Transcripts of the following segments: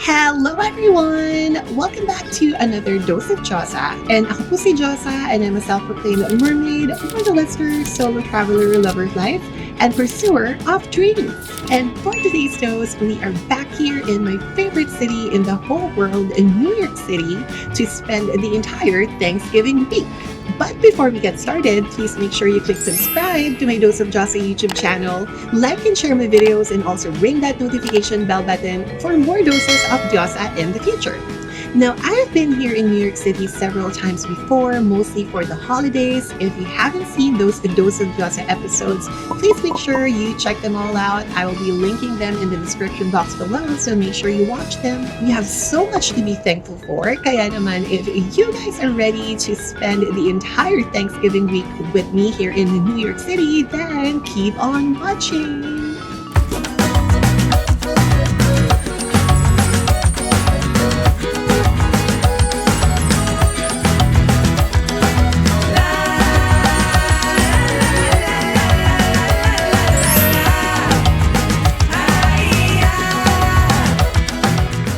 Hello everyone! Welcome back to another dose of Dyosa. And ako po si Dyosa and I'm a self-proclaimed mermaid, wanderluster, solo traveler, lover of life, and pursuer of dreams. And for today's dose, we are back here in my favorite city in the whole world, in New York City, to spend the entire Thanksgiving week. But before we get started, please make sure you click subscribe to my Dose of Dyosa YouTube channel, like and share my videos, and also ring that notification bell button for more doses of Dyosa in the future. Now, I have been here in New York City several times before, mostly for the holidays. If you haven't seen those Dose of Dyosa episodes, please make sure you check them all out. I will be linking them in the description box below, so make sure you watch them. We have so much to be thankful for, kaya naman if you guys are ready to spend the entire Thanksgiving week with me here in New York City, then keep on watching!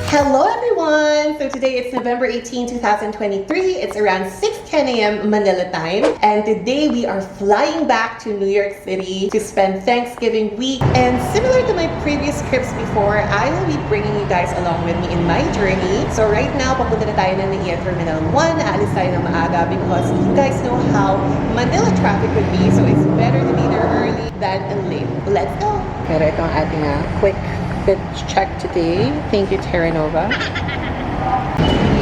Hello everyone! So today it's November 18, 2023. It's around 6:10 a.m. Manila time. And today we are flying back to New York City to spend Thanksgiving week. And similar to my previous trips before, I will be bringing you guys along with me in my journey. So right now, papunta na tayo ng NAIA Terminal 1. Aalis tayo ng maaga because you guys know how Manila traffic would be. So it's better to be there early than late. Let's go! Pero ito ang ating quick check today. Thank you, Terra Nova.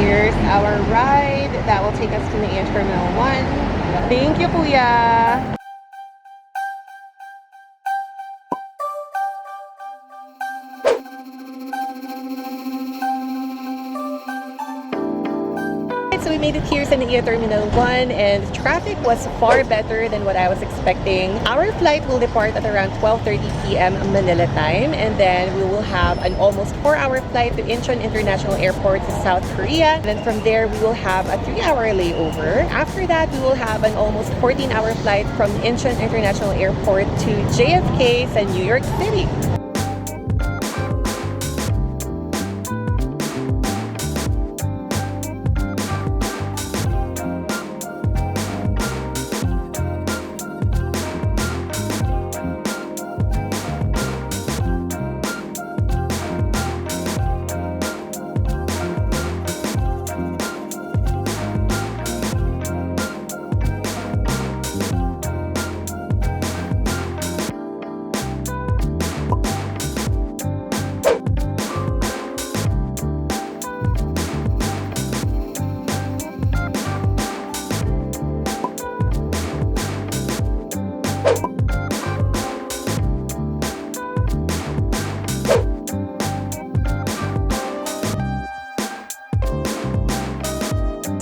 Here's our ride that will take us to the Terminal 1. Thank you, Kuya! So we made it here sa NAIA Terminal 1 and traffic was far better than what I was expecting. Our flight will depart at around 12:30 p.m. Manila time, and then we will have an almost 4-hour flight to Incheon International Airport to South Korea. And then from there we will have a 3-hour layover. After that we will have an almost 14-hour flight from Incheon International Airport to JFK sa New York City.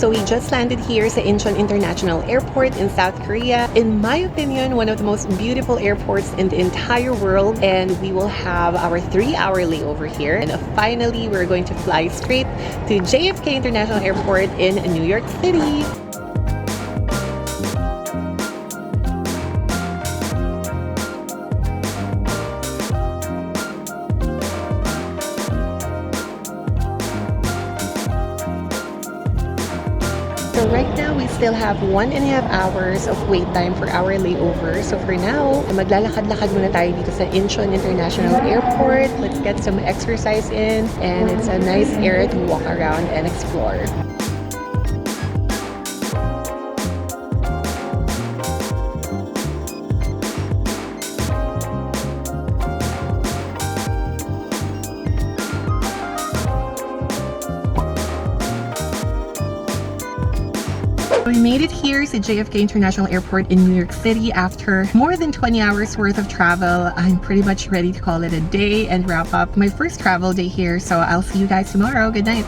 So we just landed here sa Incheon International Airport in South Korea. In my opinion, one of the most beautiful airports in the entire world. And we will have our 3-hour layover here. And finally, we're going to fly straight to JFK International Airport in New York City. So right now, we still have 1.5 hours of wait time for our layover. So for now, maglalakad-lakad muna tayo dito sa Incheon International Airport. Let's get some exercise in, and it's a nice area to walk around and explore. We made it here to JFK International Airport in New York City after more than 20 hours worth of travel. I'm pretty much ready to call it a day and wrap up my first travel day here. So I'll see you guys tomorrow. Good night.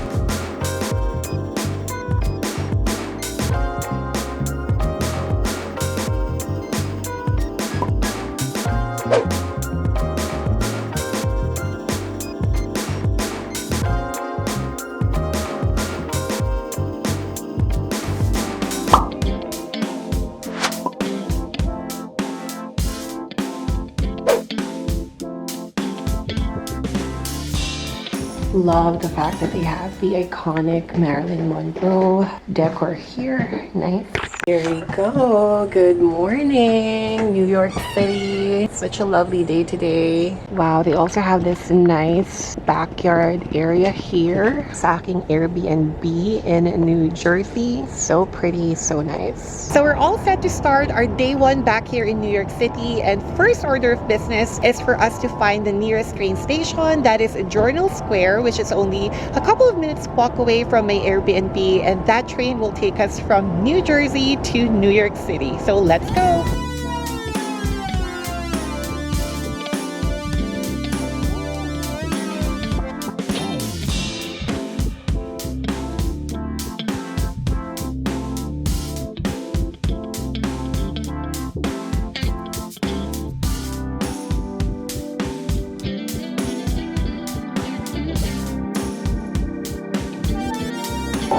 love the fact that they have the iconic Marilyn Monroe decor here. Nice. Here we go. Good morning, New York City. Such a lovely day today. Wow, they also have this nice backyard area here. Sacking Airbnb in New Jersey. So pretty, so nice. So we're all set to start our day one back here in New York City. And first order of business is for us to find the nearest train station. That is Journal Square, which is only a couple of minutes walk away from my Airbnb. And that train will take us from New Jersey to New York City. So let's go.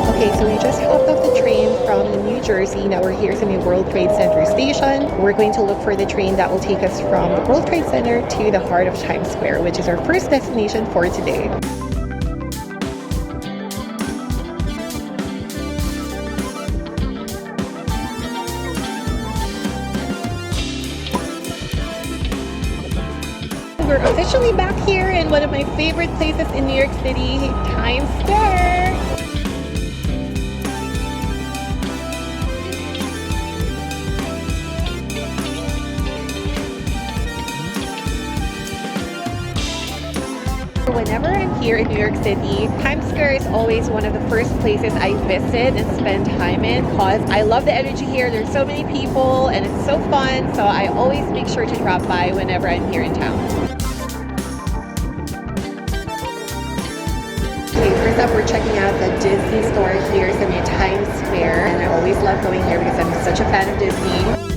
Okay, so we just hopped off the train from New Jersey. Now we're here at the World Trade Center station. We're going to look for the train that will take us from the World Trade Center to the heart of Times Square, which is our first destination for today. We're officially back here in one of my favorite places in New York City, Times Square. Whenever I'm here in New York City, Times Square is always one of the first places I visit and spend time in because I love the energy here. There's so many people and it's so fun, so I always make sure to drop by whenever I'm here in town. Okay, first up, we're checking out the Disney store here in Times Square, and I always love going here because I'm such a fan of Disney.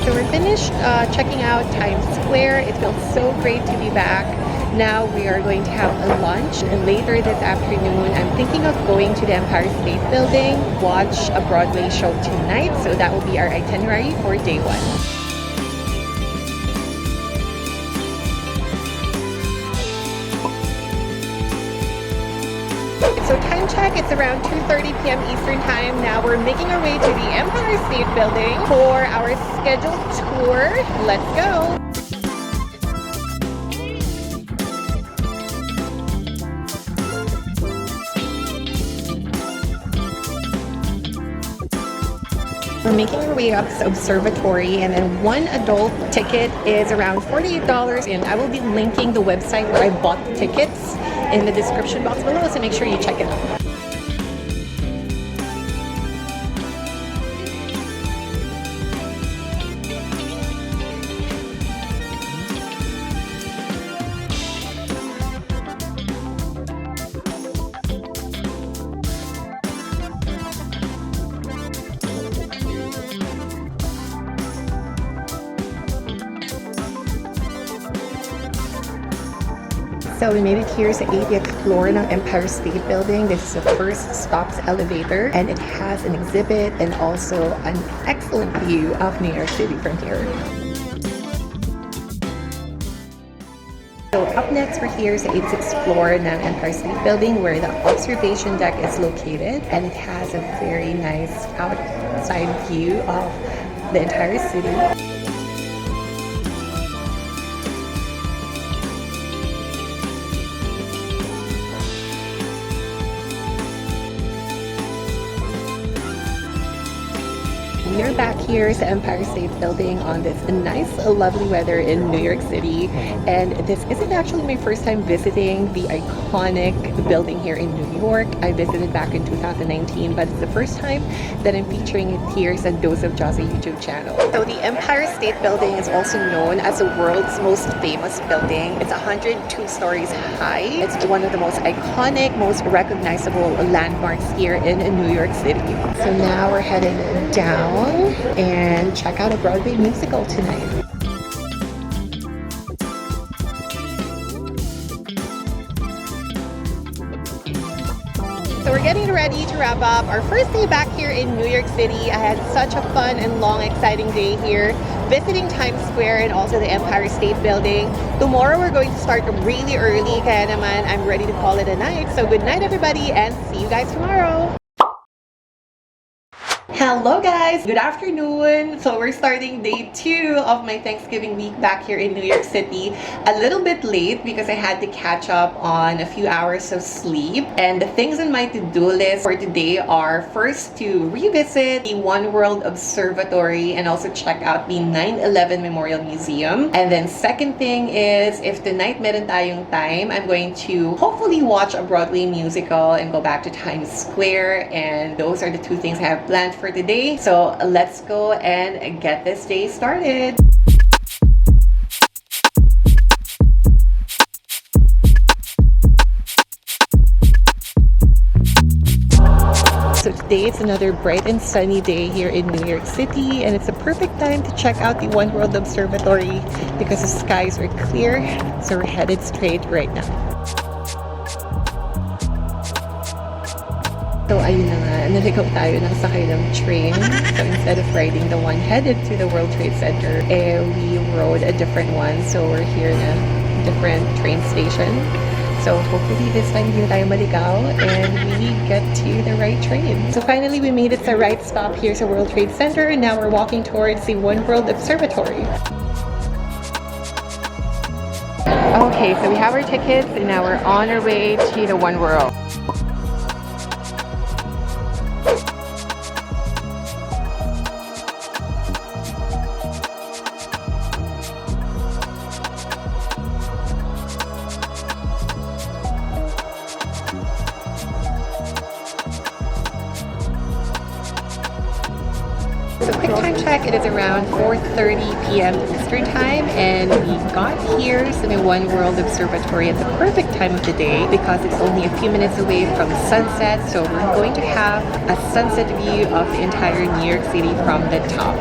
So we're finished checking out Times Square. It feels so great to be back. Now we are going to have a lunch, and later this afternoon I'm thinking of going to the Empire State Building, watch a Broadway show tonight. So that will be our itinerary for day one. So time check, it's around 2:30 p.m. Eastern Time. Now we're making our way to the Empire State Building for our scheduled tour. Let's go. We're making our way up to Observatory, and then one adult ticket is around $48, and I will be linking the website where I bought the tickets in the description box below, so make sure you check it out. So we made it here to 80th floor ng Empire State Building. This is the first stops elevator, and it has an exhibit and also an excellent view of New York City from here. So up next, we're here to 86th floor ng Empire State Building, where the observation deck is located, and it has a very nice outside view of the entire city. We are back here at the Empire State Building on this nice, lovely weather in New York City. And this isn't actually my first time visiting the iconic building here in New York. I visited back in 2019, but it's the first time that I'm featuring it here as a Dyosa YouTube channel. So the Empire State Building is also known as the world's most famous building. It's 102 stories high. It's one of the most iconic, most recognizable landmarks here in New York City. So now we're headed down and check out a Broadway musical tonight. we're getting ready to wrap up our first day back here in New York City. I had such a fun and long, exciting day here, visiting Times Square and also the Empire State Building. Tomorrow we're going to start really early, kaya naman I'm ready to call it a night. So good night everybody and see you guys tomorrow! Hello guys! Good afternoon! So we're starting day 2 of my Thanksgiving week back here in New York City. A little bit late because I had to catch up on a few hours of sleep. And the things on my to-do list for today are first to revisit the One World Observatory and also check out the 9/11 Memorial Museum. And then second thing is, if tonight meron tayong time, I'm going to hopefully watch a Broadway musical and go back to Times Square. And those are the two things I have planned for today. So let's go and get this day started. So today it's another bright and sunny day here in New York City, and it's a perfect time to check out the One World Observatory because the skies are clear. So we're headed straight right now. So ayun na nga, naligaw tayo ng sakay ng train. So instead of riding the one headed to the World Trade Center, we rode a different one. So we're here in a different train station. So hopefully this time hindi tayo maligaw and we get to the right train. So finally we made it to the right stop here sa World Trade Center, and now we're walking towards the One World Observatory. Okay, so we have our tickets and now we're on our way to the One World. So quick time check, it is around 4:30 p.m. Eastern Time, and we got here to the One World Observatory at the perfect time of the day because it's only a few minutes away from sunset. So we're going to have a sunset view of the entire New York City from the top.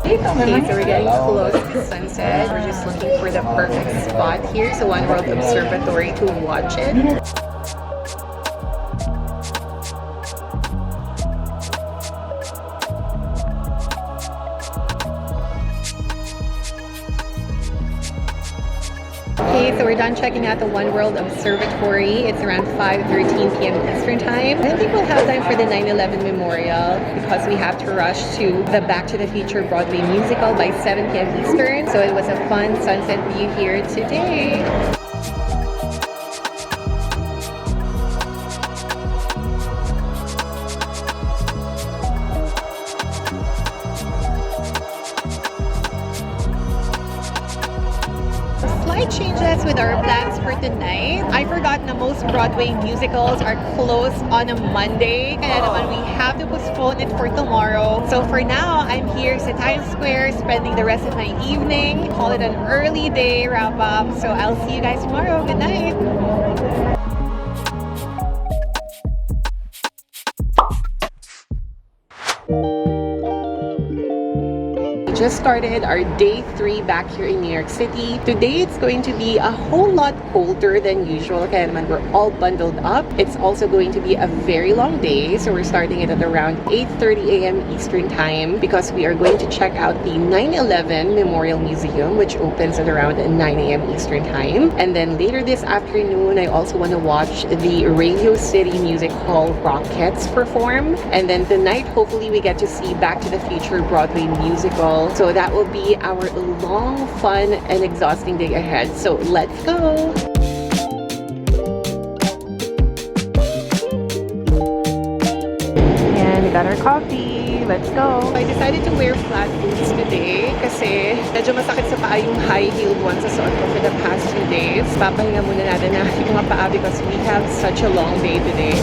Okay, so we're getting close to sunset. We're just looking for the perfect spot here, so One World Observatory, to watch it. Okay, so we're done checking out the One World Observatory. It's around 5:13 p.m. Eastern Time. I don't think we'll have time for the 9/11 Memorial because we have to rush to the Back to the Future Broadway musical by 7 p.m. Eastern. So it was a fun sunset view here today. Slight changes with our plans for tonight. I forgot na most Broadway musicals are closed on a Monday, kaya naman we have to postpone it for tomorrow. So for now, I'm here sa Times Square spending the rest of my evening. Call it an early day wrap up. So I'll see you guys tomorrow. Good night! Just started our day 3 back here in New York City. Today it's going to be a whole lot colder than usual, kaya naman we're all bundled up. It's also going to be a very long day, so we're starting it at around 8:30 a.m. Eastern Time because we are going to check out the 9/11 Memorial Museum, which opens at around 9 a.m. Eastern Time. And then later this afternoon, I also want to watch the Radio City Music Hall Rockettes perform. And then tonight, hopefully we get to see Back to the Future Broadway musical. So that will be our long, fun, and exhausting day ahead. So let's go! And we got our coffee. Let's go! I decided to wear flat boots today kasi medyo masakit sa paa yung high-heeled ones sa suot ko for the past 2 days. Papahinga muna natin na yung mga paa because we have such a long day today.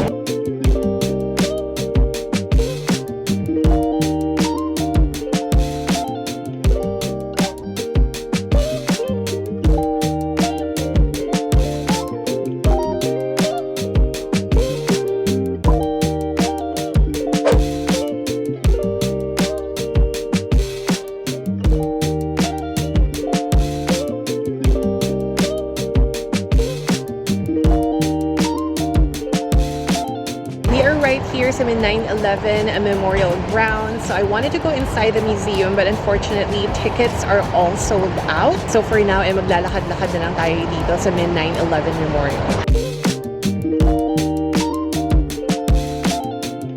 right here sa 9/11 Memorial Grounds. So I wanted to go inside the museum, but unfortunately, tickets are all sold out. So for now, maglalakad-lakad na lang tayo dito sa 9/11 Memorial.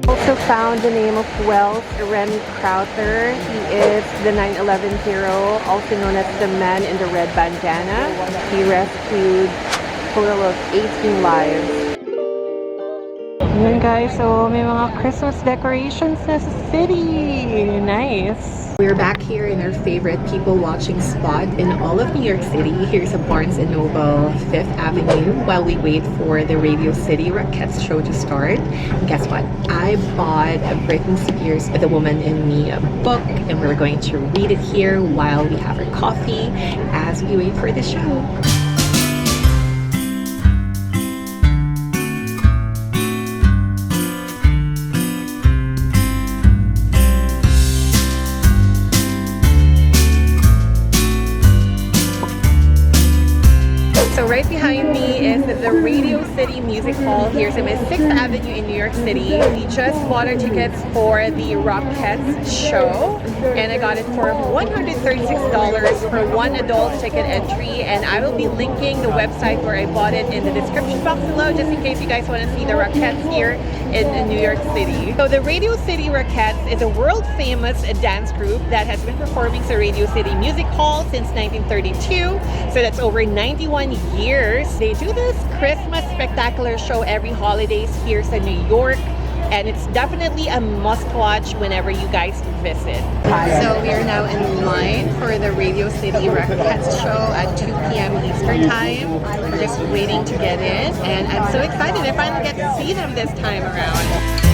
Also found the name of Wells Remy Crowther. He is the 9/11 hero, also known as the man in the red bandana. He rescued a total of 18 lives. Ayan guys, so may mga Christmas decorations na sa city. Nice. We're back here in our favorite people watching spot in all of New York City. Here's a Barnes & Noble, 5th Avenue, while we wait for the Radio City Rockettes show to start. And guess what? I bought a Britney Spears, The Woman in Me book, and we're going to read it here while we have our coffee as we wait for the show. So right behind me is the Radio City Music Hall here in 6th Avenue in New York City. We just bought our tickets for the Rockettes show, and I got it for $136 for one adult ticket entry, and I will be linking the website where I bought it in the description box below, just in case you guys want to see the Rockettes here in New York City. So the Radio City Rockettes is a world-famous dance group that has been performing at Radio City Music Hall since 1932, so that's over 91 years. They do this Christmas spectacular show every holidays here in New York, and it's definitely a must-watch whenever you guys visit. So we are now in line for the Radio City Rockettes show at 2 p.m. Eastern Time. We're just waiting to get in, and I'm so excited I finally get to see them this time around.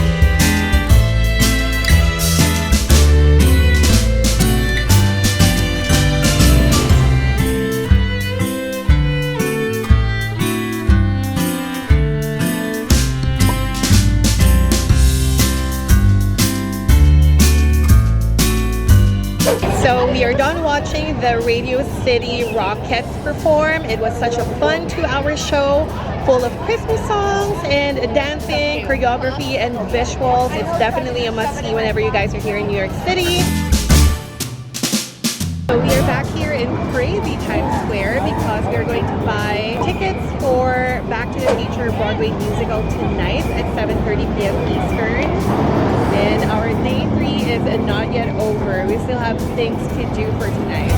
So we are done watching the Radio City Rockettes perform. It was such a fun 2-hour show full of Christmas songs and dancing, choreography, and visuals. It's definitely a must-see whenever you guys are here in New York City. So we are back here in crazy Times Square because we are going to buy tickets for Back to the Future Broadway musical tonight at 7:30 p.m. Eastern. And our day 3 is not yet over. We still have things to do for tonight.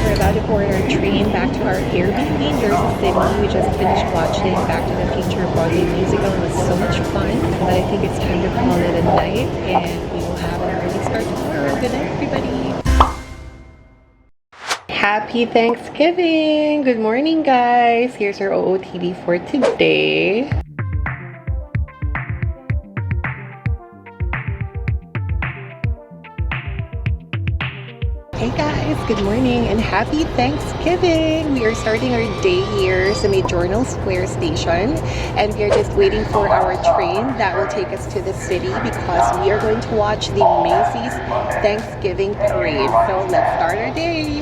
We're about to board our train back to our Airbnb in Jersey City. We just finished watching Back to the Future Broadway musical. It was so much fun, but I think it's time to call it a night, and we will have an early start tomorrow. Good night, everybody. Happy Thanksgiving! Good morning, guys! Here's our OOTD for today. Hey guys, good morning and happy Thanksgiving! We are starting our day here sa Journal Square Station, and we are just waiting for our train that will take us to the city because we are going to watch the Macy's Thanksgiving Parade. So let's start our day!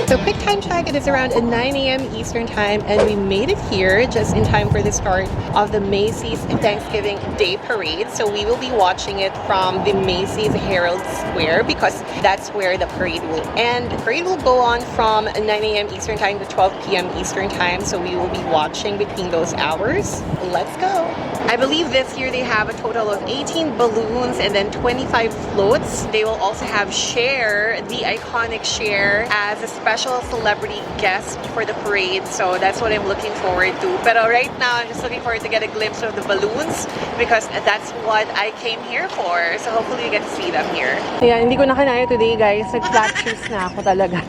So quick time check, it is around 9 a.m. Eastern Time, and we made it here just in time for the start of the Macy's Thanksgiving Day Parade. So we will be watching it from the Macy's Herald Square because that's where the parade will end. The parade will go on from 9 a.m. Eastern Time to 12 p.m. Eastern Time, so we will be watching between those hours. Let's go! I believe this year they have a total of 18 balloons and then 25 floats. They will also have Cher, the iconic Cher, as a special celebrity guest for the parade. So that's what I'm looking forward to. But right now, I'm just looking forward to get a glimpse of the balloons because that's what I came here for. So hopefully you get to see them here. Yeah, hindi ko na kinaya today, guys. Nag-flat shoes na ako talaga.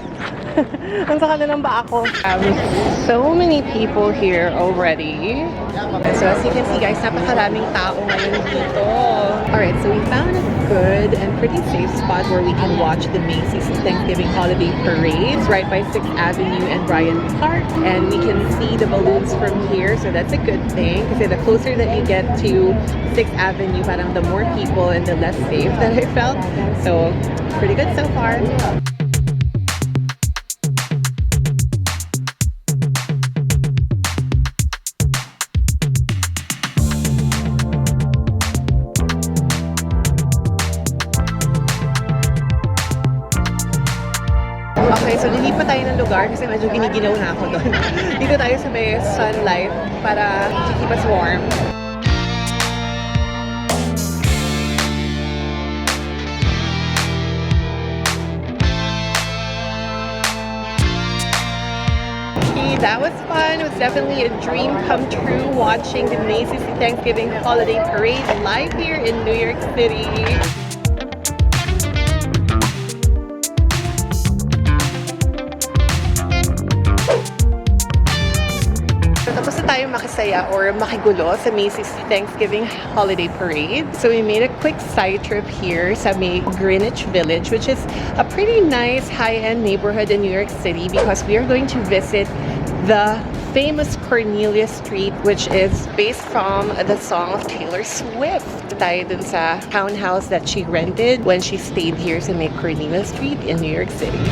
Ang sakit na ng ba ako. So many people here already. So as you can see guys, napakaraming tao ngayon dito. Alright, so we found a good and pretty safe spot where we can watch the Macy's Thanksgiving Holiday Parades right by 6th Avenue and Bryant Park. And we can see the balloons from here, so that's a good thing. Kasi the closer that you get to 6th Avenue, parang the more people and the less safe that I felt. So, pretty good so far. Okay, so lilipat tayo ng lugar kasi medyo giniginaw na ako doon. Dito tayo sa may sunlight para to keep us warm. Okay, that was fun. It was definitely a dream come true watching the Macy's Thanksgiving Holiday Parade live here in New York City. Tapos na tayo makisaya or makigulo sa Macy's Thanksgiving Holiday Parade. So we made a quick side trip here sa may Greenwich Village, which is a pretty nice high-end neighborhood in New York City because we are going to visit the famous Cornelia Street, which is based from the song of Taylor Swift. Tayo dun sa townhouse that she rented when she stayed here sa may Cornelia Street in New York City.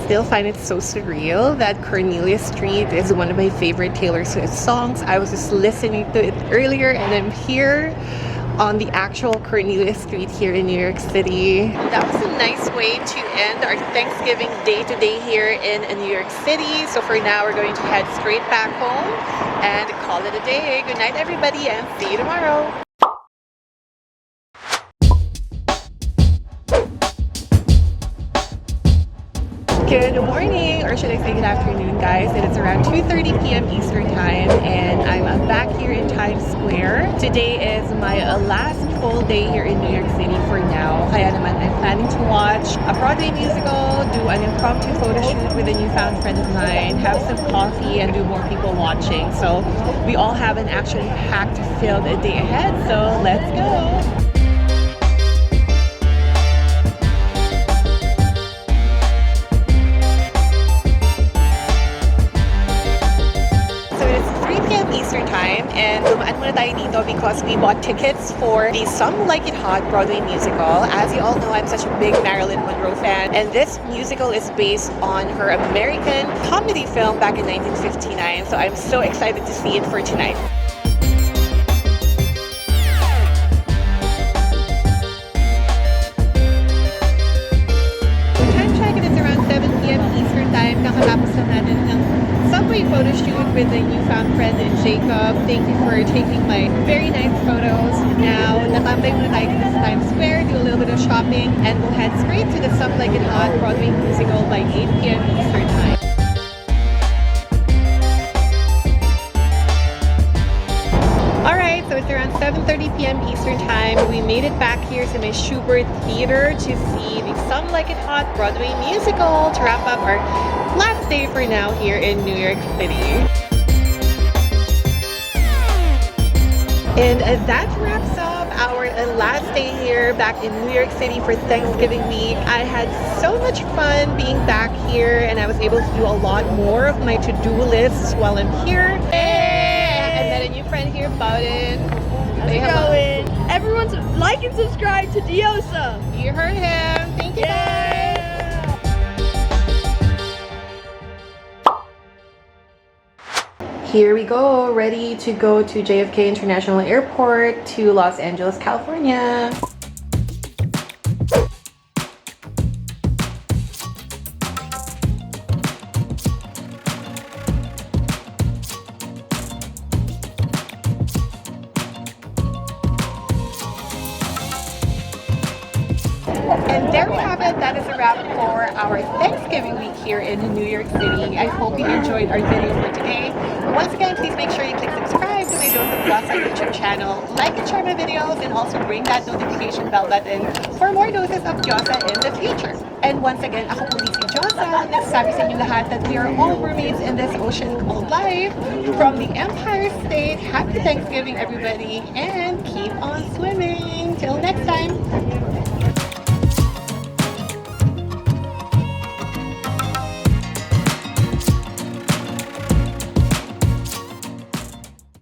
Still find it so surreal that Cornelia Street is one of my favorite Taylor Swift songs. I was just listening to it earlier and I'm here on the actual Cornelia Street here in New York City. That was a nice way to end our Thanksgiving day today here in New York City. So for now, we're going to head straight back home and call it a day. Good night, everybody, and see you tomorrow. Good morning, or should I say good afternoon, guys. And it's around 2:30 p.m. Eastern Time, and I'm back here in Times Square. Today is my last full day here in New York City for now. Kaya naman, I'm planning to watch a Broadway musical, do an impromptu photo shoot with a newfound friend of mine, have some coffee, and do more people watching. So we all have an action-packed, filled day ahead. So let's go. Eastern Time, and dumaan muna tayo dito because we bought tickets for the Some Like It Hot Broadway musical. As you all know, I'm such a big Marilyn Monroe fan, and this musical is based on her American comedy film back in 1959, so I'm so excited to see it for tonight. Time check, and it's around 7 p.m. Eastern Time. Kakatapos na natin ng subway photo shoot with a newfound friend in Jacob. Thank you for taking my very nice photos. Now, natambay muna tayo dito sa Times Square, do a little bit of shopping, and we'll head straight to the Some Like It Hot Broadway musical by 8 p.m. Eastern Time. Alright, so it's around 7:30 p.m. Eastern Time. We made it back here to my Schubert Theater to see the Some Like It Hot Broadway musical to wrap up our last day for now here in New York City. And that wraps up our last day here back in New York City for Thanksgiving week. I had so much fun being back here, and I was able to do a lot more of my to-do lists while I'm here. Hey! I met a new friend here, Bowden. How's it going? Everyone's like and subscribe to Dyosa. You heard him. Thank you, guys. Here we go, ready to go to JFK International Airport to Los Angeles, California. And there we have it. That is a wrap for our Thanksgiving week here in New York City. I hope you enjoyed our video for today. Once again, please make sure you click subscribe to my Dose of Dyosa YouTube channel, like and share my videos, and also ring that notification bell button for more doses of Dyosa in the future. And once again, ako po si Dyosa. Nagsasabi sa inyo lahat that we are all mermaids in this ocean called life. From the Empire State, happy Thanksgiving everybody, and keep on swimming. Till next time.